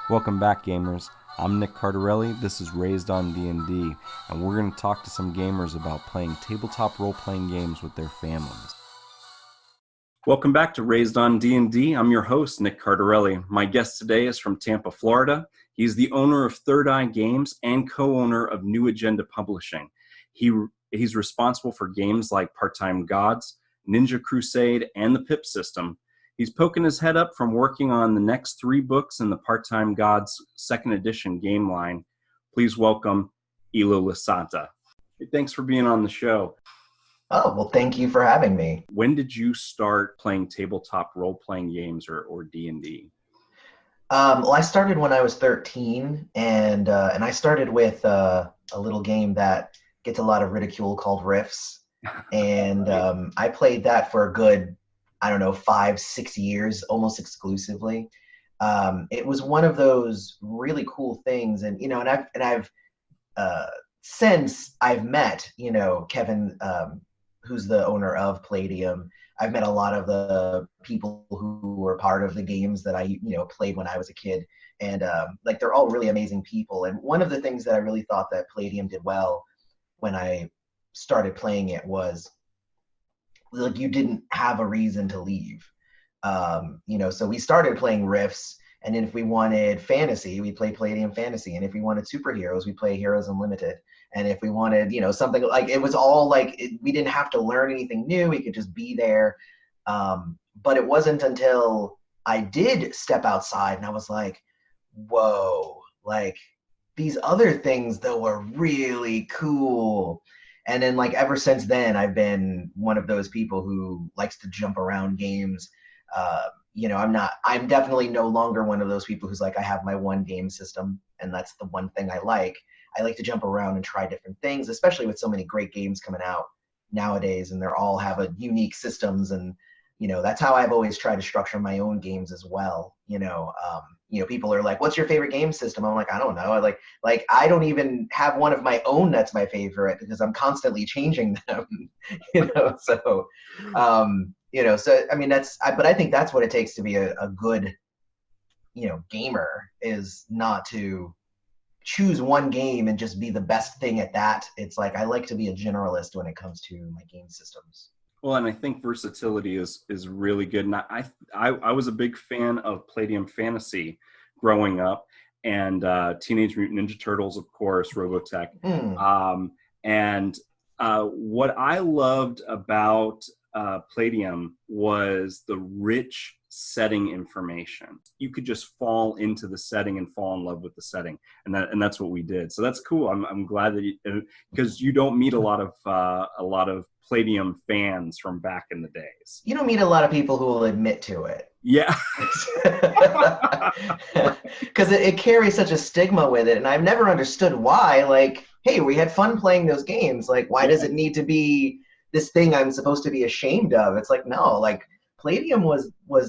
Welcome back, gamers. I'm Nick Cardarelli. This is Raised on D&D, and we're going to talk to some gamers about playing tabletop role-playing games with their families. Welcome back to Raised on D&D. I'm your host, Nick Cardarelli. My guest today is from Tampa, Florida. He's the owner of Third Eye Games and co-owner of New Agenda Publishing. He's responsible for games like Part-Time Gods, Ninja Crusade, and the Pip System. He's poking his head up from working on the next 3 books in the Part-Time Gods second edition game line. Please welcome Eloy LaSanta. Thanks for being on the show. Oh, well, thank you for having me. When did you start playing tabletop role-playing games or D&D? Well, I started when I was 13, and I started with a little game that gets a lot of ridicule called Riffs, and I played that for a good, 5-6 years, almost exclusively. It was one of those really cool things, and I've since I've met Kevin, who's the owner of Palladium. I've met a lot of the people who were part of the games that I played when I was a kid, and they're all really amazing people. And one of the things that I really thought that Palladium did well when I started playing it was you didn't have a reason to leave. So we started playing Riffs, and then if we wanted fantasy, we played Palladium Fantasy, and if we wanted superheroes, we play Heroes Unlimited. And if we wanted, something like, it was all we didn't have to learn anything new. We could just be there. But it wasn't until I did step outside and I was like, whoa, these other things though were really cool. And then ever since then, I've been one of those people who likes to jump around games. I'm definitely no longer one of those people who's like, I have my one game system and that's the one thing I like. I like to jump around and try different things, especially with so many great games coming out nowadays, and they're all have a unique systems. And that's how I've always tried to structure my own games as well. People are like, "What's your favorite game system?" I'm like, I don't know. I don't even have one of my own that's my favorite because I'm constantly changing them. So I mean but I think that's what it takes to be a good gamer, is not to choose one game and just be the best thing at that. It's I like to be a generalist when it comes to my game systems. Well, and I think versatility is really good. And I was a big fan of Palladium Fantasy growing up, and Teenage Mutant Ninja Turtles, of course, Robotech. And what I loved about Palladium was the rich setting information. You could just fall into the setting and fall in love with the setting, and that's what we did. So that's cool. I'm glad that because you don't meet a lot of Palladium fans from back in the days. You don't meet a lot of people who will admit to it. Yeah. Because it carries such a stigma with it, and I've never understood why. Hey, we had fun playing those games. Why does it need to be this thing I'm supposed to be ashamed of? It's no, Palladium was it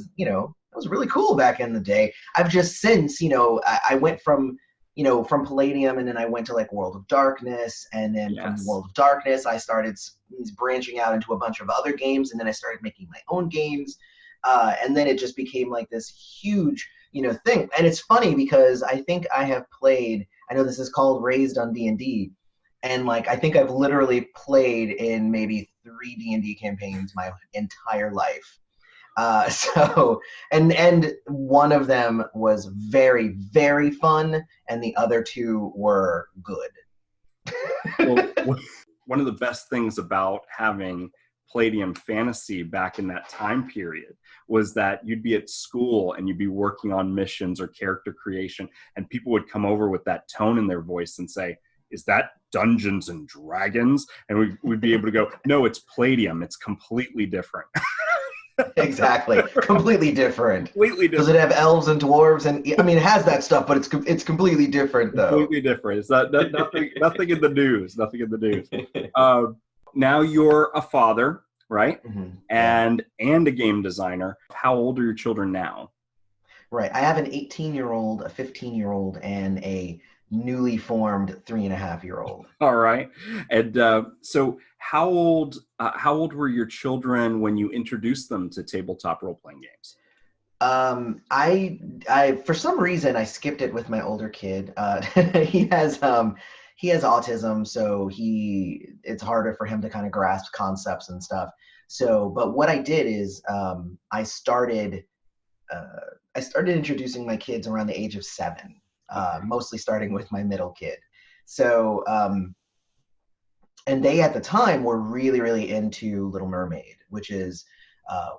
was really cool back in the day. I've just since, I went from Palladium, and then I went to World of Darkness, and then from World of Darkness I started branching out into a bunch of other games, and then I started making my own games, and then it just became this huge thing. And it's funny because I think I have played, I know this is called Raised on D&D, and I think I've literally played in maybe 3 D&D campaigns my entire life. And one of them was very, very fun, and the other 2 were good. Well, one of the best things about having Palladium Fantasy back in that time period was that you'd be at school and you'd be working on missions or character creation, and people would come over with that tone in their voice and say, "Is that Dungeons and Dragons?" And we'd be able to go, "No, it's Palladium. It's completely different." Exactly. Completely different. Completely different. Does it have elves and dwarves? And I mean, it has that stuff, but it's completely different, though. Completely different. It's nothing in the news. Nothing in the news. Now you're a father, right? Mm-hmm. And a game designer. How old are your children now? Right. I have an 18-year-old, a 15-year-old, and a newly formed 3.5-year-old. All right. And so how old were your children when you introduced them to tabletop role-playing games? I for some reason I skipped it with my older kid. He he has autism, so it's harder for him to kind of grasp concepts and stuff. So, but what I did is uh, I started introducing my kids around the age of 7, mostly starting with my middle kid. So, and they at the time were really, really into Little Mermaid, which is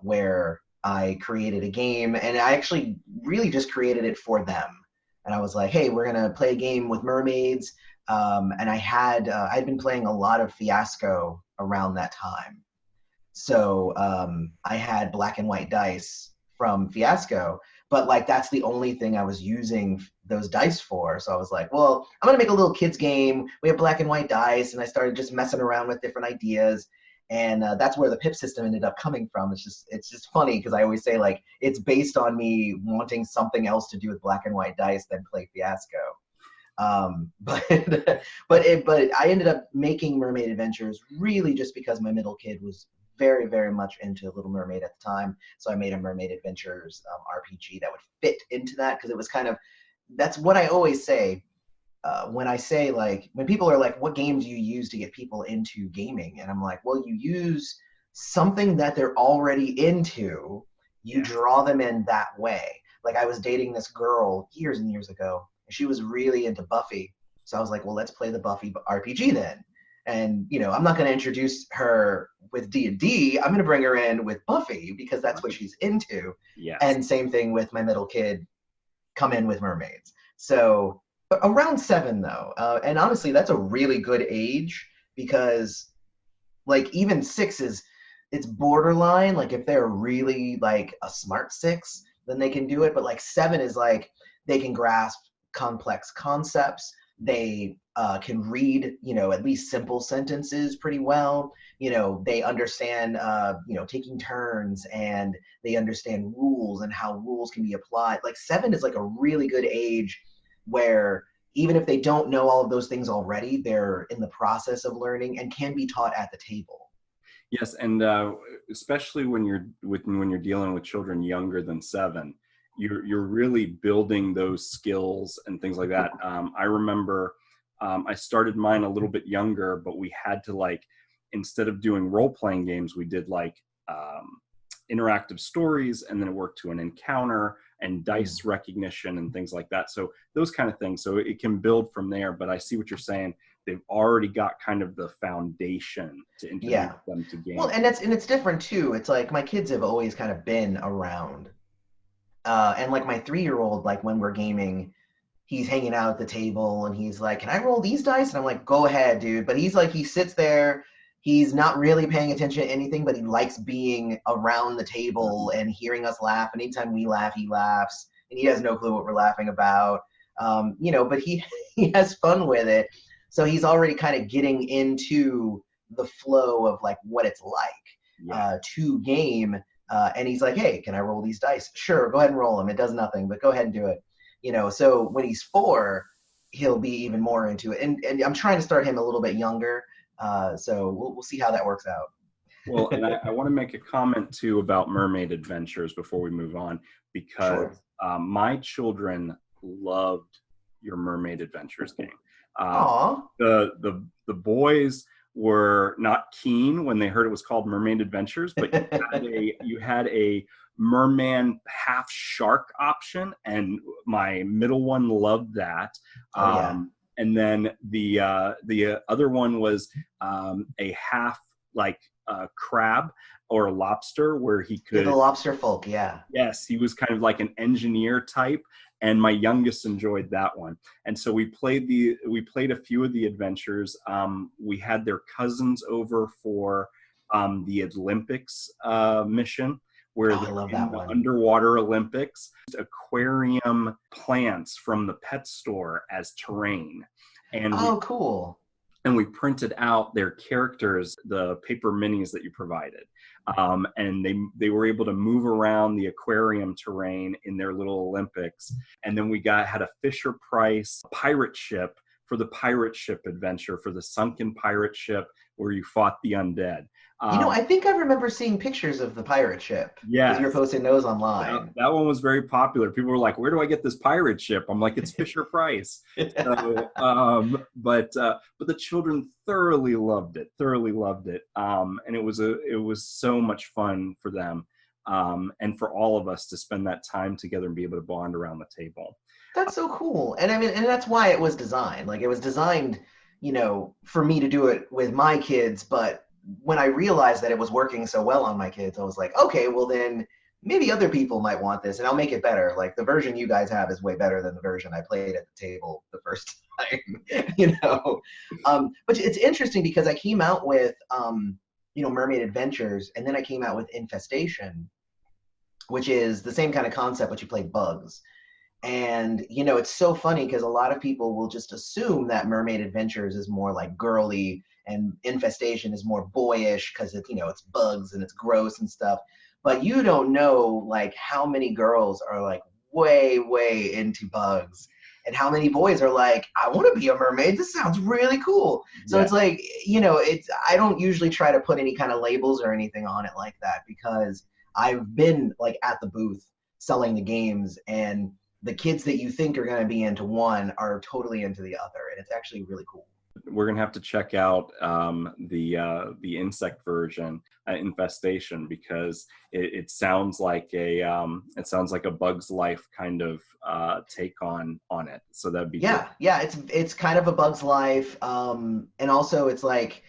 where I created a game, and I actually really just created it for them. And I was like, hey, we're gonna play a game with mermaids. And I'd been playing a lot of Fiasco around that time. So I had black and white dice from Fiasco, but like that's the only thing I was using those dice for. So I was like, well, I'm gonna make a little kids game. We have black and white dice, and I started just messing around with different ideas, and that's where the Pip system ended up coming from. It's just funny because I always say like it's based on me wanting something else to do with black and white dice than play Fiasco. But but I ended up making Mermaid Adventures really just because my middle kid was very, very much into Little Mermaid at the time. So I made a Mermaid Adventures RPG that would fit into that, because it was kind of, that's what I always say when I say, like, when people are like, what game do you use to get people into gaming? And I'm like, well, you use something that they're already into, you draw them in that way. Like, I was dating this girl years and years ago, and she was really into Buffy. So I was like, well, let's play the Buffy RPG then. And, you know, I'm not going to introduce her with D&D. I'm going to bring her in with Buffy because that's what she's into. Yes. And same thing with my middle kid, come in with mermaids. So around 7, though. And honestly, that's a really good age, because, like, even 6 it's borderline. Like, if they're really, like, a smart 6, then they can do it. But, like, 7 is, like, they can grasp complex concepts. They can read, you know, at least simple sentences pretty well. You know, they understand, you know, taking turns, and they understand rules and how rules can be applied. Like, 7 is like a really good age where even if they don't know all of those things already, they're in the process of learning and can be taught at the table. Yes, and especially when you're dealing with children younger than 7, you're really building those skills and things like that. I remember I started mine a little bit younger, but we had to, like, instead of doing role-playing games, we did like interactive stories, and then it worked to an encounter and dice recognition and things like that. So those kind of things. So it can build from there. But I see what you're saying. They've already got kind of the foundation to introduce them to games. Well, and it's different too. It's like my kids have always kind of been around. And like my 3-year-old, like when we're gaming, he's hanging out at the table and he's like, can I roll these dice? And I'm like, go ahead, dude. But he's like, he sits there, he's not really paying attention to anything, but he likes being around the table and hearing us laugh. And anytime we laugh, he laughs, and he has no clue what we're laughing about. You know, but he he has fun with it. So he's already kind of getting into the flow of like what it's like to game. And he's like, hey, can I roll these dice? Sure, go ahead and roll them. It does nothing, but go ahead and do it. You know, so when he's 4, he'll be even more into it. And I'm trying to start him a little bit younger. So we'll see how that works out. Well, and I want to make a comment too about Mermaid Adventures before we move on, because my children loved your Mermaid Adventures game. The boys were not keen when they heard it was called Mermaid Adventures, but you had a merman half shark option, and my middle one loved that. And then the other one was a half like crab or a lobster, where he could the lobster folk. Yes, he was kind of like an engineer type, and my youngest enjoyed that one. And so we played a few of the adventures. We had their cousins over for the Olympics mission, where I love that one. Underwater Olympics, aquarium plants from the pet store as terrain. And cool. And we printed out their characters, the paper minis that you provided. And they were able to move around the aquarium terrain in their little Olympics. And then we had a Fisher Price pirate ship for the pirate ship adventure, for the sunken pirate ship where you fought the undead. I think I remember seeing pictures of the pirate ship because you're Yes, posting those online. that one was very popular. People were like, "Where do I get this pirate ship?" I'm like, "It's Fisher Price." So, but the children thoroughly loved it, and it was so much fun for them, and for all of us to spend that time together and be able to bond around the table. That's so cool. And I mean, and that's why it was designed. Like it was designed, for me to do it with my kids. But when I realized that it was working so well on my kids, I was like, okay, well then maybe other people might want this and I'll make it better. Like the version you guys have is way better than the version I played at the table the first time. But it's interesting because I came out with, Mermaid Adventures, and then I came out with Infestation, which is the same kind of concept, but you play bugs. And, it's so funny because a lot of people will just assume that Mermaid Adventures is more like girly and Infestation is more boyish because it's bugs and it's gross and stuff. But you don't know like how many girls are like way, way into bugs and how many boys are like, I want to be a mermaid. This sounds really cool. So It's like, I don't usually try to put any kind of labels or anything on it like that because I've been like at the booth selling the games, and the kids that you think are going to be into one are totally into the other, and it's actually really cool. We're gonna have to check out the insect version, Infestation, because it sounds like a Bug's Life kind of take on it. So that'd be yeah, good. yeah. It's kind of a Bug's Life, and also it's like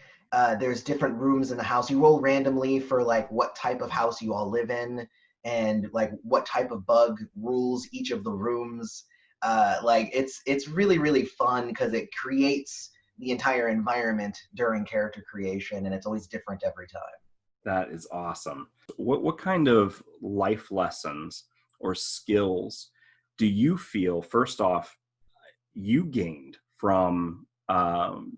there's different rooms in the house. You roll randomly for like what type of house you all live in, and like what type of bug rules each of the rooms. Like it's really, really fun because it creates the entire environment during character creation, and it's always different every time. That is awesome. What kind of life lessons or skills do you feel, first off, you gained from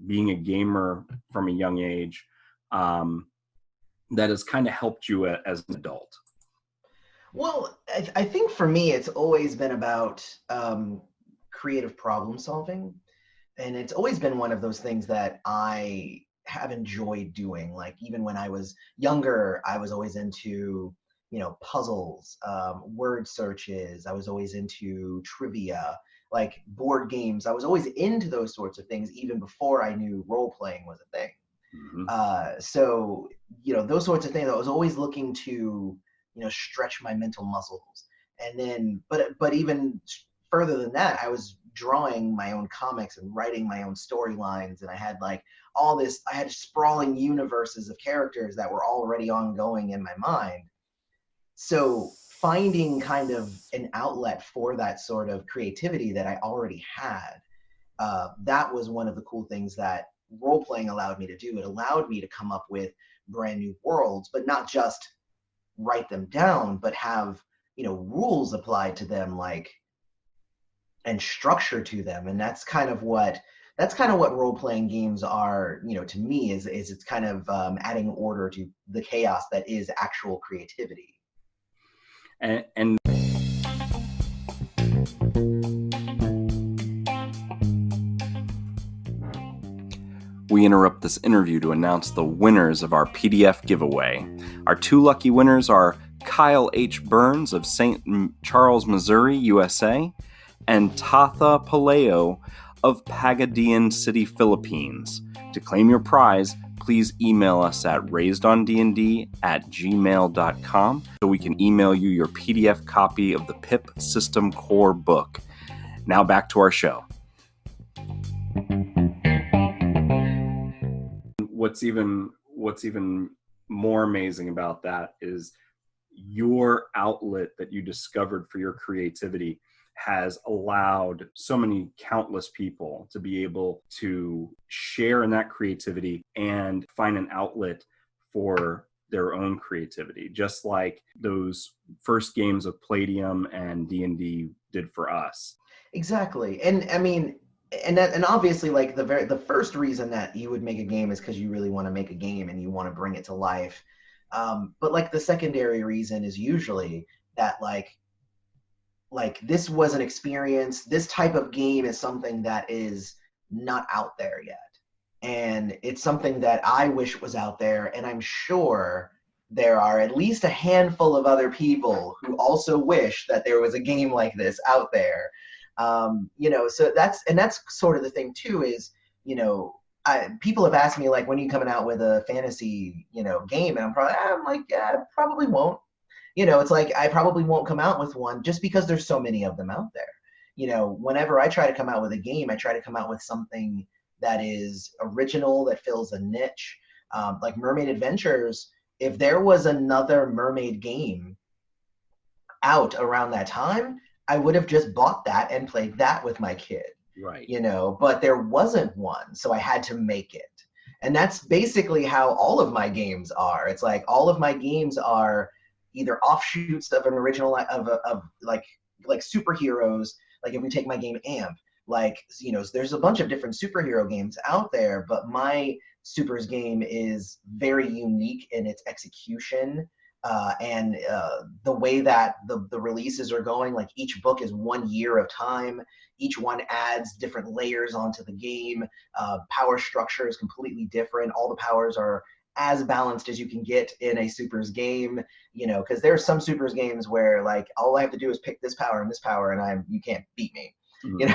being a gamer from a young age, that has kind of helped you as an adult? Well, I think for me, it's always been about creative problem solving. And it's always been one of those things that I have enjoyed doing. Like even when I was younger, I was always into, puzzles, word searches. I was always into trivia, like board games. I was always into those sorts of things even before I knew role playing was a thing. So, those sorts of things, I was always looking to, stretch my mental muscles. And then, but even further than that, I was drawing my own comics and writing my own storylines. And I had like I had sprawling universes of characters that were already ongoing in my mind. So finding kind of an outlet for that sort of creativity that I already had, that was one of the cool things that role playing allowed me to do. It allowed me to come up with brand new worlds, but not just write them down, but have, rules applied to them, like, and structure to them. And that's kind of what role-playing games are, to me, is it's kind of adding order to the chaos that is actual creativity. And we interrupt this interview to announce the winners of our PDF giveaway. Our two lucky winners are Kyle H. Burns of St. Charles, Missouri, USA, and Tatha Paleo of Pagadian City, Philippines. To claim your prize, please email us at raisedondnd@gmail.com so we can email you your PDF copy of the Pip System Corebook. Now back to our show. What's even more amazing about that is your outlet that you discovered for your creativity has allowed so many countless people to be able to share in that creativity and find an outlet for their own creativity, just like those first games of Palladium and D&D did for us. Exactly. And I mean, and obviously, like the first reason that you would make a game is because you really want to make a game and you want to bring it to life. But like the secondary reason is usually that like this was an experience. This type of game is something that is not out there yet. And it's something that I wish was out there, and I'm sure there are at least a handful of other people who also wish that there was a game like this out there. So that's sort of the thing too, is, people have asked me, like, when are you coming out with a fantasy, game? And I'm like, yeah, I probably won't. It's like, I probably won't come out with one just because there's so many of them out there. Whenever I try to come out with a game, I try to come out with something that is original, that fills a niche. Like Mermaid Adventures, if there was another mermaid game out around that time, I would have just bought that and played that with my kid. Right. But there wasn't one, so I had to make it. And that's basically how all of my games are. It's like all of my games are either offshoots of an original of like superheroes. Like if we take my game Amp, like, there's a bunch of different superhero games out there, but my Supers game is very unique in its execution, and the way that the releases are going. Like each book is 1 year of time. Each one adds different layers onto the game. Power structure is completely different. All the powers are as balanced as you can get in a Supers game, because there are some Supers games where, like, all I have to do is pick this power and this power, and you can't beat me.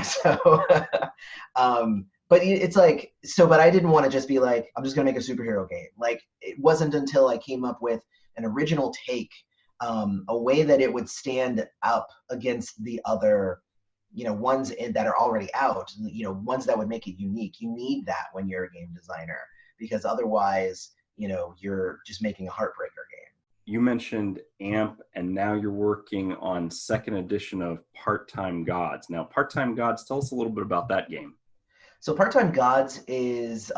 So but it's like, but I didn't want to just be like, I'm just gonna make a superhero game. Like, it wasn't until I came up with an original take, a way that it would stand up against the other, ones that are already out, ones that would make it unique. You need that when you're a game designer, because otherwise, you're just making a heartbreaker game. You mentioned AMP, and now you're working on second edition of Part-Time Gods. Now, Part-Time Gods, tell us a little bit about that game. So Part-Time Gods is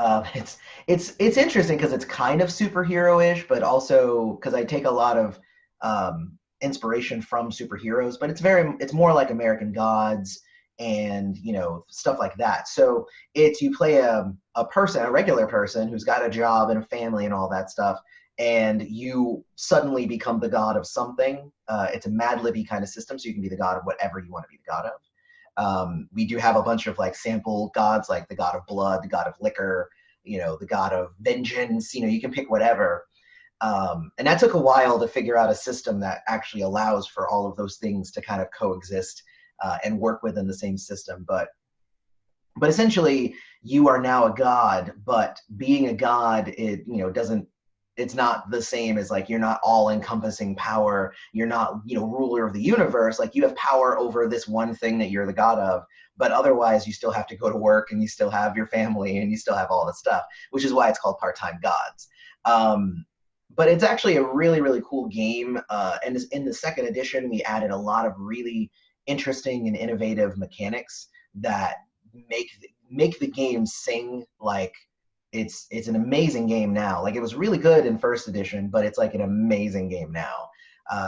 it's interesting because it's kind of superhero-ish, but also because I take a lot of inspiration from superheroes, but it's more like American Gods and stuff like that. So you play a regular person who's got a job and a family and all that stuff, and you suddenly become the god of something. It's a Mad Libby kind of system, so you can be the god of whatever you want to be the god of. We do have a bunch of like sample gods, like the god of blood, the god of liquor, the god of vengeance. You can pick whatever. And that took a while to figure out a system that actually allows for all of those things to kind of coexist and work within the same system. But essentially, you are now a god, but being a god, it's not the same as, like, you're not all encompassing power. You're not, ruler of the universe. Like, you have power over this one thing that you're the god of, but otherwise you still have to go to work, and you still have your family, and you still have all this stuff, which is why it's called Part-Time Gods. But it's actually a really, really cool game. And in the second edition, we added a lot of really interesting and innovative mechanics that make the game sing. Like, it's an amazing game now. Like, it was really good in first edition, but it's like an amazing game now,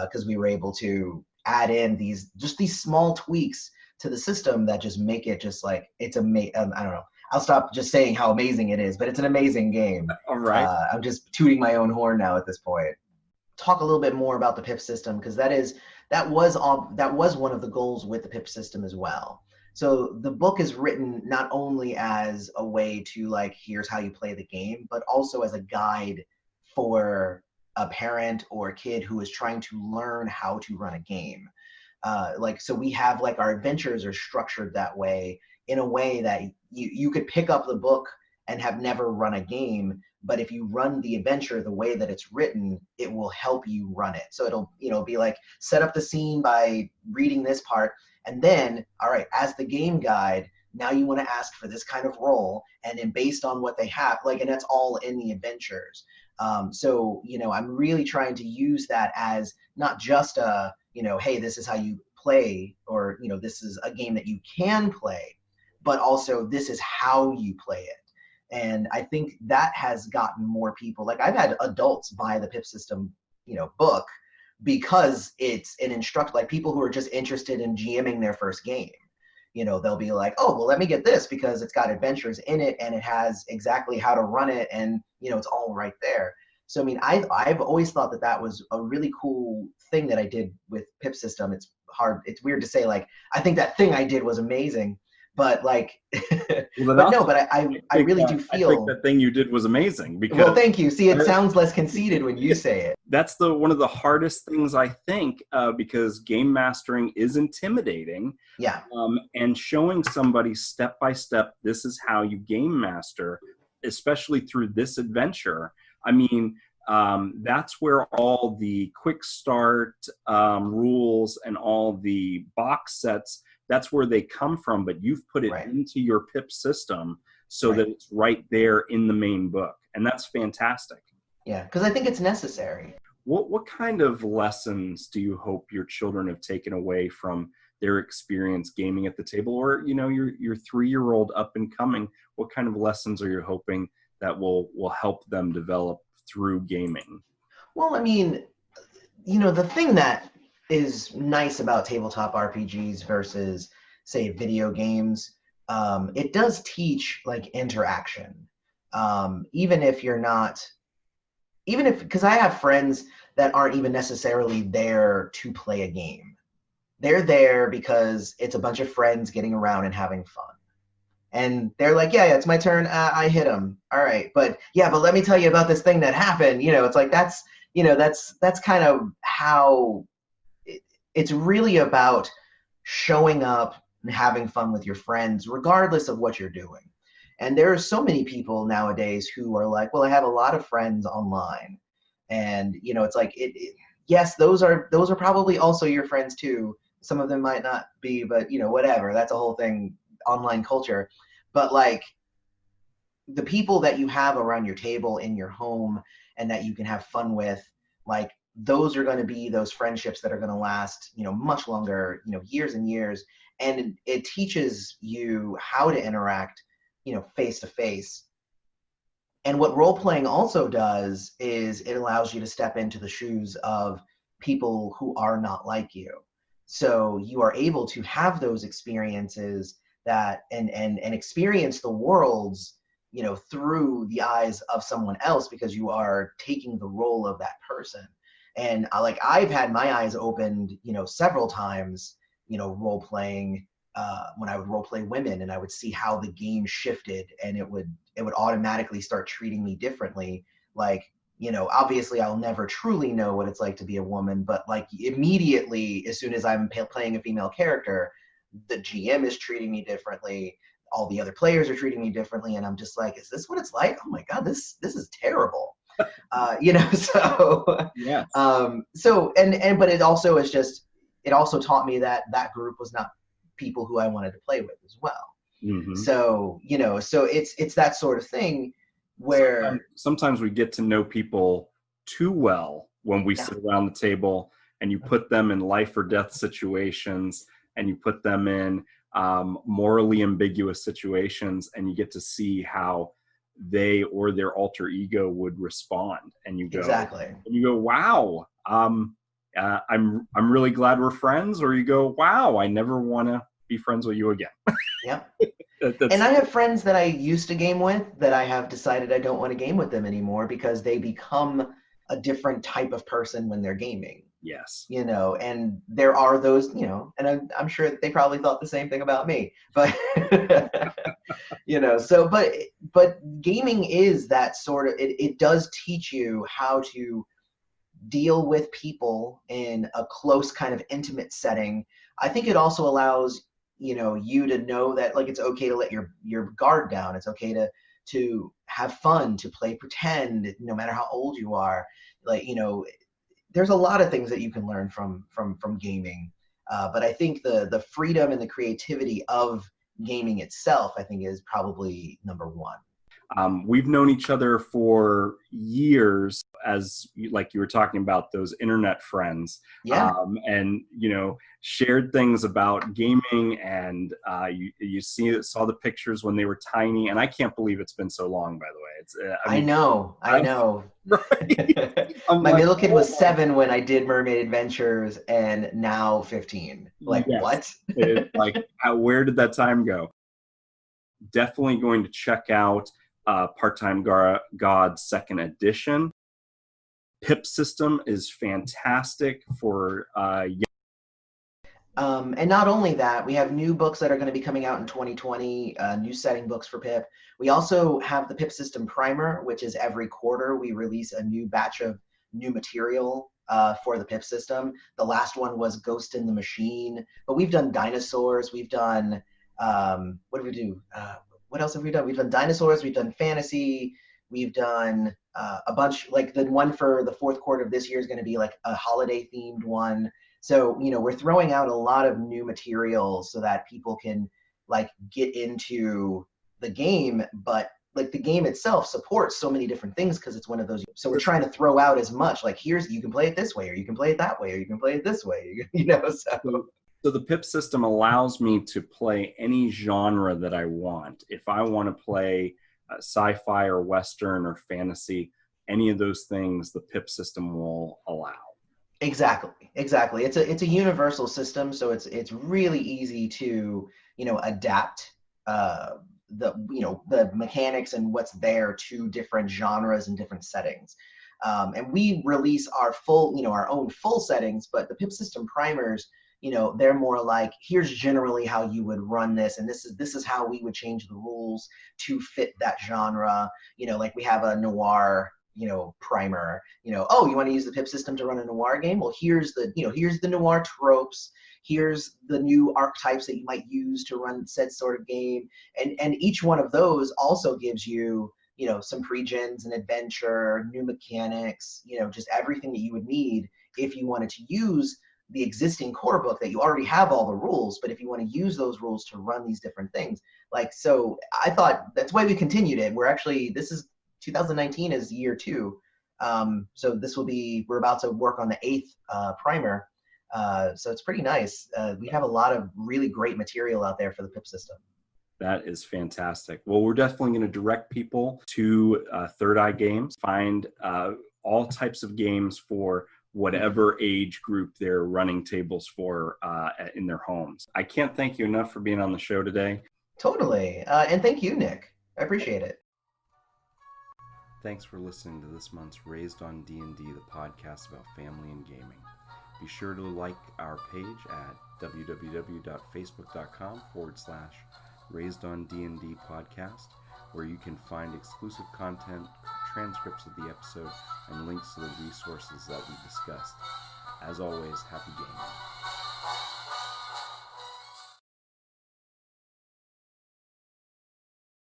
because we were able to add in these small tweaks to the system that just make it just like, it's amazing. I don't know. I'll stop just saying how amazing it is, but it's an amazing game. All right. I'm just tooting my own horn now at this point. Talk a little bit more about the Pip system, because that was one of the goals with the Pip system as well. So the book is written not only as a way to, like, here's how you play the game, but also as a guide for a parent or a kid who is trying to learn how to run a game. So we have, like, our adventures are structured that way, in a way that you could pick up the book and have never run a game, but if you run the adventure the way that it's written, it will help you run it. So it'll be like, set up the scene by reading this part, and then, all right, as the game guide, now you want to ask for this kind of roll, and then based on what they have, like, and that's all in the adventures. So I'm really trying to use that as not just hey, this is how you play, or this is a game that you can play, but also this is how you play it. And I think that has gotten more people. Like, I've had adults buy the Pip system, book, because it's an instruct, like, people who are just interested in GMing their first game. They'll be like, oh, well, let me get this because it's got adventures in it and it has exactly how to run it, and it's all right there. So I mean, I've always thought that was a really cool thing that I did with Pip system. It's weird to say, like, I think that thing I did was amazing, But like, Well, but no, but I really do I think feel. that thing you did was amazing Well, because thank you. See, it sounds less conceited when you say it. that's one of the hardest things I think, because game mastering is intimidating. Yeah. And showing somebody step by step, this is how you game master, especially through this adventure. I mean, that's where all the quick start rules and all the box sets, that's where they come from. But you've put it Right. into your Pip system so Right. that it's right there in the main book. And that's fantastic. Yeah, because I think it's necessary. What kind of lessons do you hope your children have taken away from their experience gaming at the table, or your 3-year-old up and coming? What kind of lessons are you hoping that will help them develop through gaming? Well, I mean, the thing that is nice about tabletop RPGs versus, say, video games, it does teach like interaction. Even if you're not, even if, because I have friends that aren't even necessarily there to play a game. They're there because it's a bunch of friends getting around and having fun. And they're like, yeah, it's my turn. I hit him. All right. But yeah, but let me tell you about this thing that happened. It's like, that's kind of how it's really about showing up and having fun with your friends, regardless of what you're doing. And there are so many people nowadays who are like, well, I have a lot of friends online. And, it's like, yes, those are probably also your friends too. Some of them might not be, but whatever. That's a whole thing, online culture. But like the people that you have around your table in your home and that you can have fun with, like those are going to be those friendships that are going to last, much longer, years and years. And it teaches you how to interact, face to face. And what role playing also does is it allows you to step into the shoes of people who are not like you. So you are able to have those experiences that and experience the worlds, through the eyes of someone else, because you are taking the role of that person. And like I've had my eyes opened, several times, role playing, when I would role play women, and I would see how the game shifted, and it would automatically start treating me differently. Like, obviously I'll never truly know what it's like to be a woman, but like immediately, as soon as I'm playing a female character, the GM is treating me differently. All the other players are treating me differently, and I'm just like, is this what it's like? Oh my God, this is terrible. So Yes. But it also is just, it also taught me that that group was not people who I wanted to play with as well. Mm-hmm. So so it's that sort of thing where sometimes we get to know people too well when we sit around the table, and you put them in life or death situations, and you put them in morally ambiguous situations, and you get to see how they or their alter ego would respond. And you go, exactly. And you go, wow, I'm really glad we're friends. Or you go, wow, I never want to be friends with you again. Yep. And I have friends that I used to game with that I have decided I don't want to game with them anymore because they become a different type of person when they're gaming. Yes. And there are those, and I'm sure they probably thought the same thing about me, but, so, but gaming is that sort of, it does teach you how to deal with people in a close kind of intimate setting. I think it also allows, you to know that like, it's okay to let your guard down. It's okay to have fun, to play pretend, no matter how old you are. Like, there's a lot of things that you can learn from gaming. But I think the freedom and the creativity of gaming itself, I think, is probably number one. We've known each other for years, as like you were talking about, those internet friends. Yeah. And shared things about gaming, and you saw the pictures when they were tiny, and I can't believe it's been so long, by the way. It's I know. Right? My middle kid was 7 when I did Mermaid Adventures, and now 15. Like, yes. what? Like, where did that time go? Definitely going to check out Part-Time God 2nd edition. Pip System is fantastic for And not only that, we have new books that are going to be coming out in 2020, new setting books for Pip. We also have the Pip System Primer, which is every quarter we release a new batch of new material for the Pip system. The last one was Ghost in the Machine, but we've done dinosaurs. We've done, what do we do? What else have we done? We've done dinosaurs, we've done fantasy, we've done a bunch, like the one for the fourth quarter of this year is going to be like a holiday themed one. So, we're throwing out a lot of new materials so that people can like get into the game, but like the game itself supports so many different things because it's one of those. So we're trying to throw out as much, like here's, you can play it this way, or you can play it that way, or you can play it this way, So the Pip system allows me to play any genre that I want. If I want to play sci-fi or Western or fantasy, any of those things, the Pip system will allow. Exactly. It's a universal system, so it's really easy to adapt the mechanics and what's there to different genres and different settings. And we release our our own full settings, but the Pip System primers, they're more like, here's generally how you would run this, and this is how we would change the rules to fit that genre. Like we have a noir primer, oh, you want to use the Pip system to run a noir game? Well, here's the noir tropes, here's the new archetypes that you might use to run said sort of game. And each one of those also gives you, some pre-gens, an adventure, new mechanics, just everything that you would need if you wanted to use the existing core book that you already have all the rules, but if you want to use those rules to run these different things. Like, so I thought that's why we continued it. This is 2019 is year 2. So we're about to work on the 8th primer. So it's pretty nice. We have a lot of really great material out there for the Pip system. That is fantastic. Well, we're definitely going to direct people to Third Eye Games, find all types of games for whatever age group they're running tables for in their homes. I can't thank you enough for being on the show today. Totally. And thank you, Nick. I appreciate it. Thanks for listening to this month's Raised on D&D, the podcast about family and gaming. Be sure to like our page at www.facebook.com/Raised on D&D podcast, where you can find exclusive content, transcripts of the episode, and links to the resources that we discussed. As always, happy gaming.